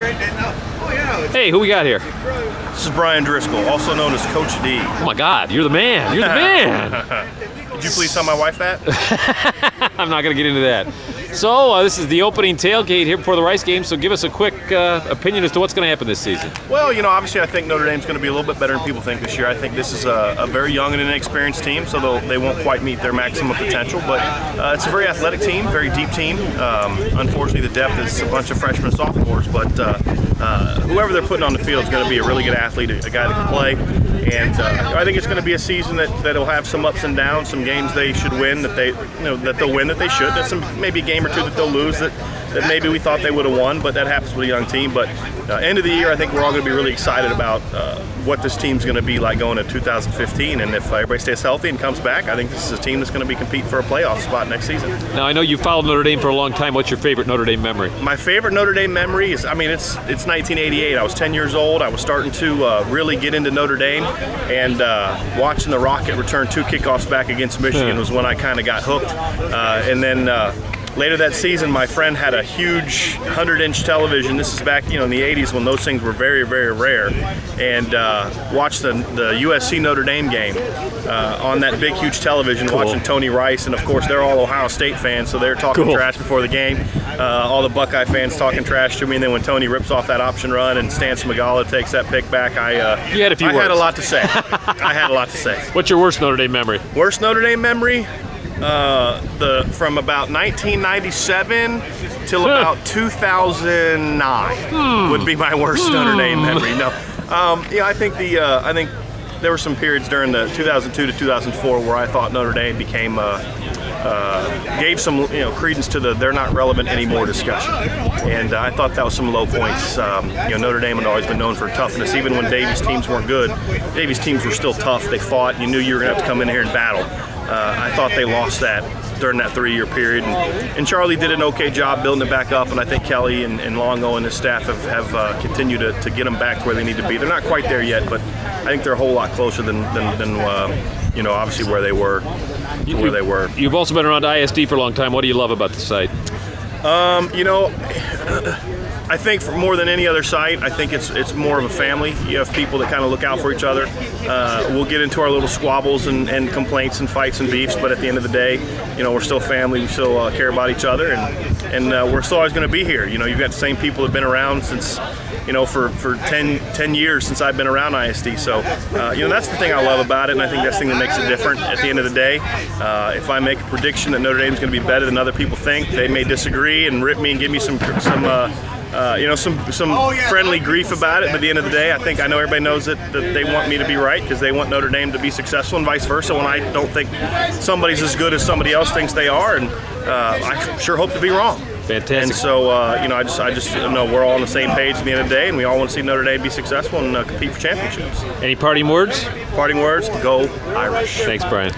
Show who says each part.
Speaker 1: Hey, who we got here?
Speaker 2: This is Brian Driscoll, also known as CoachD.
Speaker 1: Oh my God, you're the man. You're the man.
Speaker 2: Could you please tell my wife that?
Speaker 1: I'm not going to get into that. So this is the opening tailgate here before the Rice game. So give us a quick opinion as to what's going to happen this season.
Speaker 2: Well, you know, obviously I think Notre Dame's going to be a little bit better than people think this year. I think this is a very young and inexperienced team, so they won't quite meet their maximum potential. But it's a very athletic team, very deep team. Unfortunately, the depth is a bunch of freshmen and sophomores, but whoever they're putting on the field is going to be a really good athlete, a guy that can play. And I think it's going to be a season that'll have some ups and downs, some games they should win that they'll win that they should. There's some maybe a game or two that they'll lose that maybe we thought they would have won, but that happens with a young team. But end of the year, I think we're all going to be really excited about what this team's going to be like going into 2015. And if everybody stays healthy and comes back, I think this is a team that's going to be competing for a playoff spot next season.
Speaker 1: Now, I know you followed Notre Dame for a long time. What's your favorite Notre Dame memory?
Speaker 2: My favorite Notre Dame memory is, it's 1988. I was 10 years old. I was starting to really get into Notre Dame, and watching the Rocket return 2 kickoffs back against Michigan was when I kind of got hooked. And then later that season, my friend had a huge 100-inch television. This is back, in the 80s when those things were very, very rare. And watched the USC Notre Dame game on that big, huge television, watching Tony Rice. And, of course, they're all Ohio State fans, so they're talking trash before the game. All the Buckeye fans talking trash to me. And then when Tony rips off that option run and Stan Smigala takes that pick back, I had a lot to say. I had a lot to say.
Speaker 1: What's your worst Notre Dame memory?
Speaker 2: Worst Notre Dame memory? From about 1997 till about 2009 would be my worst Notre Dame memory. No, I think there were some periods during the 2002 to 2004 where I thought Notre Dame became gave some credence to the "they're not relevant anymore" discussion, and I thought that was some low points. Notre Dame had always been known for toughness, even when Davy's teams weren't good. Davy's teams were still tough. They fought. You knew you were going to have to come in here and battle. I thought they lost that during that 3-year period, and Charlie did an okay job building it back up, and I think Kelly and Longo and his staff have continued to get them back to where they need to be. They're not quite there yet, but I think they're a whole lot closer than obviously where they were.
Speaker 1: You've also been around ISD for a long time. What do you love about the site?
Speaker 2: I think for more than any other site, I think it's more of a family. You have people that kind of look out for each other. We'll get into our little squabbles and complaints and fights and beefs, but at the end of the day, we're still family. We still care about each other, and we're still always going to be here. You've got the same people that have been around since, for 10 years since I've been around ISD. So, that's the thing I love about it, and I think that's the thing that makes it different. At the end of the day, if I make a prediction that Notre Dame is going to be better than other people think, they may disagree and rip me and give me some friendly grief about it, but at the end of the day, I know everybody knows that they want me to be right because they want Notre Dame to be successful, and vice versa when I don't think somebody's as good as somebody else thinks they are, and I sure hope to be wrong.
Speaker 1: Fantastic.
Speaker 2: And so, I just know we're all on the same page at the end of the day, and we all want to see Notre Dame be successful and compete for championships.
Speaker 1: Any parting words?
Speaker 2: Parting words, go Irish.
Speaker 1: Thanks, Brian.